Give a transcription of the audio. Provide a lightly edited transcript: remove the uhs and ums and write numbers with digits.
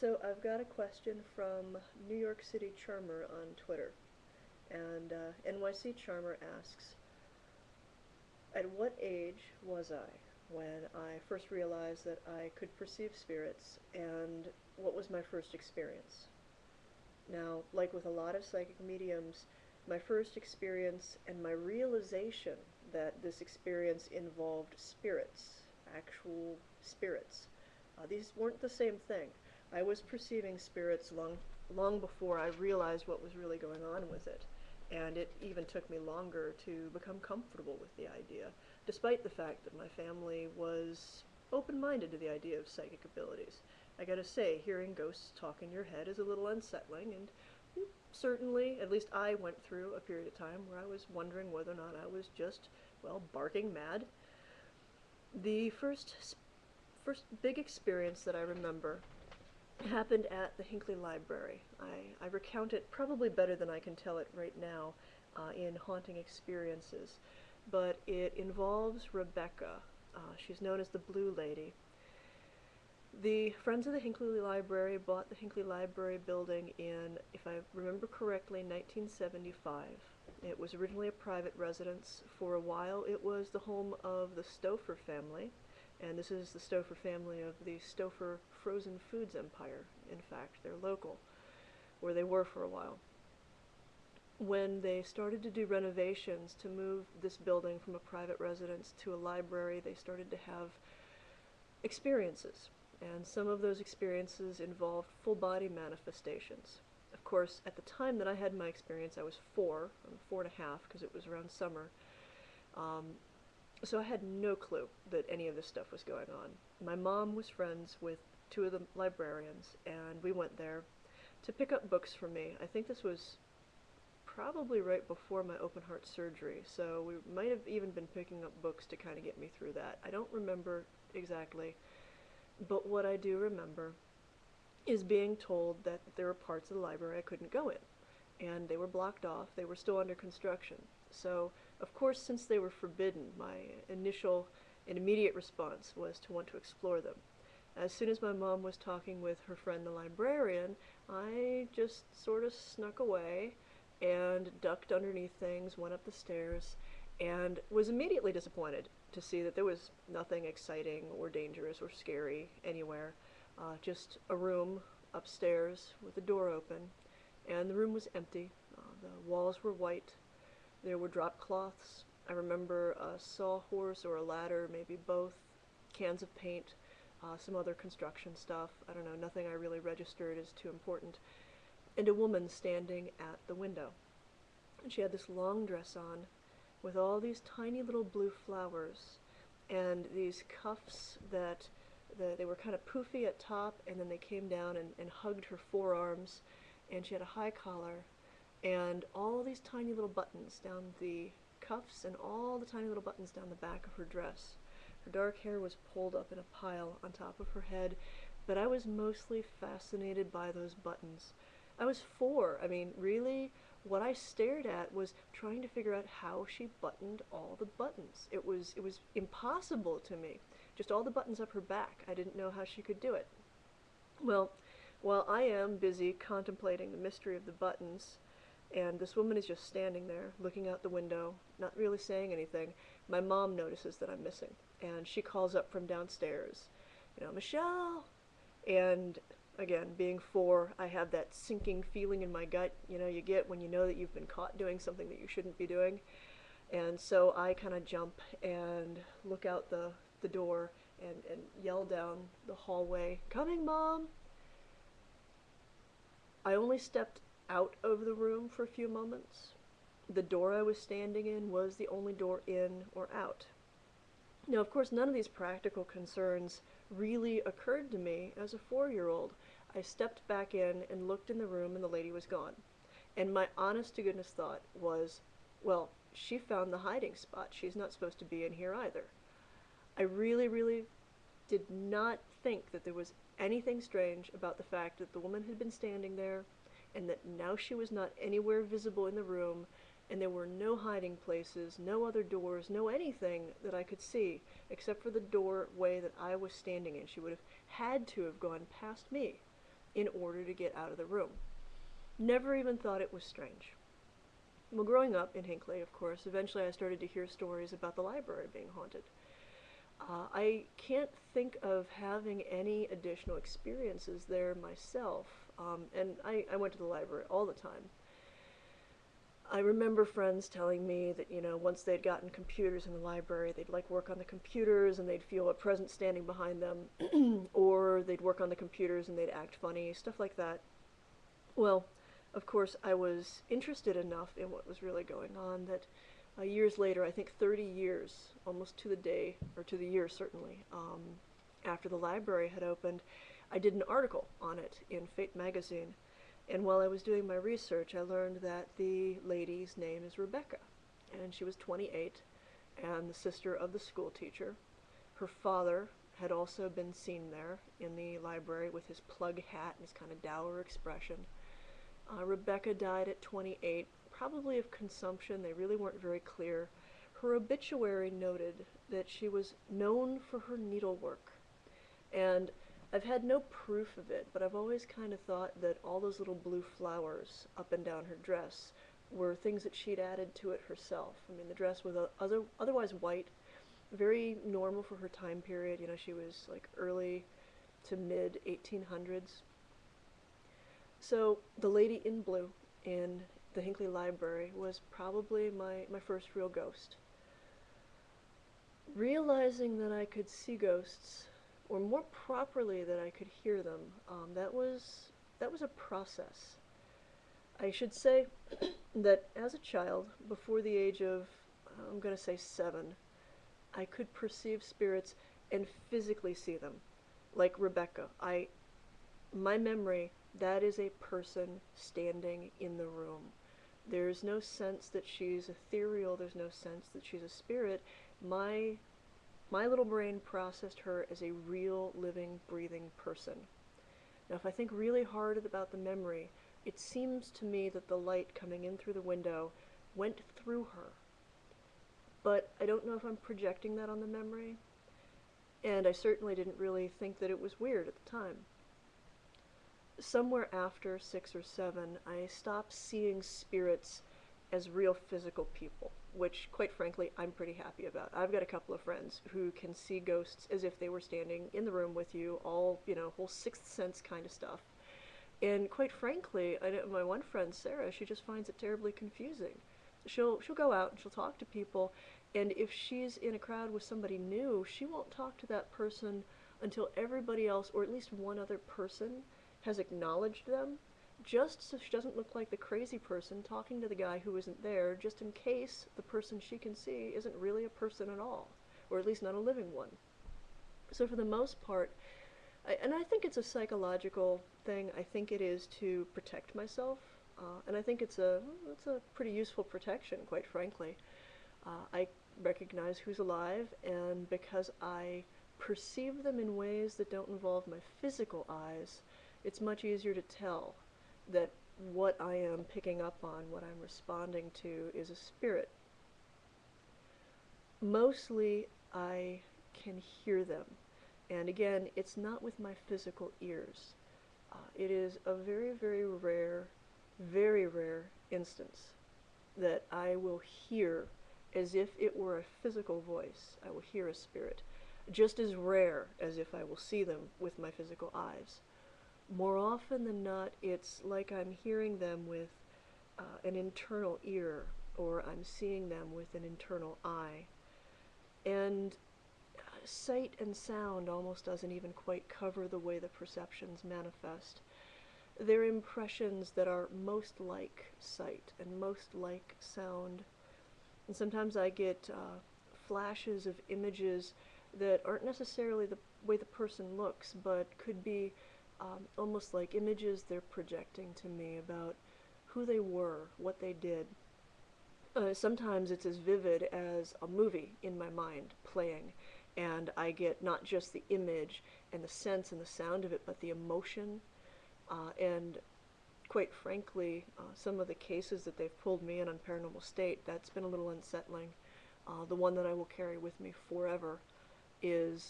So I've got a question from New York City Charmer on Twitter, and NYC Charmer asks, at what age was I when I first realized that I could perceive spirits, and what was my first experience? Now, like with a lot of psychic mediums, my first experience and my realization that this experience involved spirits, actual spirits, these weren't the same thing. I was perceiving spirits long before I realized what was really going on with it. And it even took me longer to become comfortable with the idea, despite the fact that my family was open-minded to the idea of psychic abilities. I gotta say, hearing ghosts talk in your head is a little unsettling, and certainly, at least I went through a period of time where I was wondering whether or not I was just, well, barking mad. The first big experience that I remember happened at the Hinckley Library. I recount it probably better than I can tell it right now in Haunting Experiences, but it involves Rebecca. She's known as the Blue Lady. The Friends of the Hinckley Library bought the Hinckley Library building in, if I remember correctly, 1975. It was originally a private residence. For a while, it was the home of the Stouffer family, and this is the Stouffer family of the Stouffer frozen foods empire. In fact, they're local, where they were for a while. When they started to do renovations to move this building from a private residence to a library, they started to have experiences, and some of those experiences involved full body manifestations. Of course, at the time that I had my experience, I was 4 and a half, because it was around summer. So I had no clue that any of this stuff was going on. My mom was friends with two of the librarians, and we went there to pick up books for me. I think this was probably right before my open heart surgery, so we might have even been picking up books to kind of get me through that. I don't remember exactly, but what I do remember is being told that there were parts of the library I couldn't go in, and they were blocked off. They were still under construction. So, of course, since they were forbidden, my initial and immediate response was to want to explore them. As soon as my mom was talking with her friend the librarian, I just sort of snuck away and ducked underneath things, went up the stairs, and was immediately disappointed to see that there was nothing exciting or dangerous or scary anywhere. Just a room upstairs with the door open, and the room was empty. The walls were white. There were drop cloths. I remember a sawhorse or a ladder, maybe both, cans of paint, some other construction stuff. I don't know, nothing I really registered as too important. And a woman standing at the window. And she had this long dress on with all these tiny little blue flowers and these cuffs that they were kind of poofy at top, and then they came down and hugged her forearms, and she had a high collar and all these tiny little buttons down the cuffs and all the tiny little buttons down the back of her dress. Her dark hair was pulled up in a pile on top of her head, but I was mostly fascinated by those buttons. I was 4. I mean, really, what I stared at was trying to figure out how she buttoned all the buttons. It was impossible to me. Just all the buttons up her back. I didn't know how she could do it. Well, while I am busy contemplating the mystery of the buttons, and this woman is just standing there, looking out the window, not really saying anything, my mom notices that I'm missing, and she calls up from downstairs, Michelle! And again, being 4, I have that sinking feeling in my gut, you get when you know that you've been caught doing something that you shouldn't be doing. And so I kind of jump and look out the door and yell down the hallway, "Coming, Mom!" I only stepped out of the room for a few moments. The door I was standing in was the only door in or out. Now, of course, none of these practical concerns really occurred to me as a 4-year-old. I stepped back in and looked in the room, and the lady was gone. And my honest to goodness thought was, well, she found the hiding spot. She's not supposed to be in here either. I really, really did not think that there was anything strange about the fact that the woman had been standing there, and that now she was not anywhere visible in the room, and there were no hiding places, no other doors, no anything that I could see, except for the doorway that I was standing in. She would have had to have gone past me. in order to get out of the room. Never even thought it was strange. Well, growing up in Hinckley, of course, eventually I started to hear stories about the library being haunted. I can't think of having any additional experiences there myself, and I went to the library all the time. I remember friends telling me that, once they'd gotten computers in the library, they'd like work on the computers and they'd feel a presence standing behind them, or they'd work on the computers and they'd act funny, stuff like that. Well, of course, I was interested enough in what was really going on that years later, I think 30 years, almost to the day, or to the year certainly, after the library had opened, I did an article on it in Fate magazine. And while I was doing my research, I learned that the lady's name is Rebecca, and she was 28, and the sister of the school teacher. Her father had also been seen there in the library with his plug hat and his kind of dour expression. Rebecca died at 28, probably of consumption. They really weren't very clear. Her obituary noted that she was known for her needlework. And I've had no proof of it, but I've always kind of thought that all those little blue flowers up and down her dress were things that she'd added to it herself. I mean, the dress was otherwise white, very normal for her time period. She was like early to mid 1800s. So the lady in blue in the Hinckley Library was probably my first real ghost. Realizing that I could see ghosts, or more properly that I could hear them, that was a process. I should say that as a child, before the age of, I'm going to say 7, I could perceive spirits and physically see them. Like Rebecca, my memory, that is a person standing in the room. There's no sense that she's ethereal, there's no sense that she's a spirit. My little brain processed her as a real, living, breathing person. Now, if I think really hard about the memory, it seems to me that the light coming in through the window went through her. But I don't know if I'm projecting that on the memory, and I certainly didn't really think that it was weird at the time. Somewhere after 6 or 7, I stopped seeing spirits as real physical people, which, quite frankly, I'm pretty happy about. I've got a couple of friends who can see ghosts as if they were standing in the room with you, all, whole sixth sense kind of stuff. And quite frankly, my one friend, Sarah, she just finds it terribly confusing. She'll go out and she'll talk to people, and if she's in a crowd with somebody new, she won't talk to that person until everybody else, or at least one other person, has acknowledged them, just so she doesn't look like the crazy person talking to the guy who isn't there, just in case the person she can see isn't really a person at all, or at least not a living one. So for the most part, and I think it's a psychological thing, I think it is to protect myself, and I think it's a pretty useful protection, quite frankly. I recognize who's alive, and because I perceive them in ways that don't involve my physical eyes, it's much easier to tell that what I am picking up on, what I'm responding to, is a spirit. Mostly, I can hear them. And again, it's not with my physical ears. It is a very, very rare instance that I will hear as if it were a physical voice. I will hear a spirit. Just as rare as if I will see them with my physical eyes. More often than not, it's like I'm hearing them with an internal ear, or I'm seeing them with an internal eye. And sight and sound almost doesn't even quite cover the way the perceptions manifest. They're impressions that are most like sight and most like sound. And sometimes I get flashes of images that aren't necessarily the way the person looks, but could be almost like images they're projecting to me about who they were, what they did. Sometimes it's as vivid as a movie in my mind playing, and I get not just the image and the sense and the sound of it, but the emotion. And quite frankly, some of the cases that they've pulled me in on Paranormal State, that's been a little unsettling. The one that I will carry with me forever is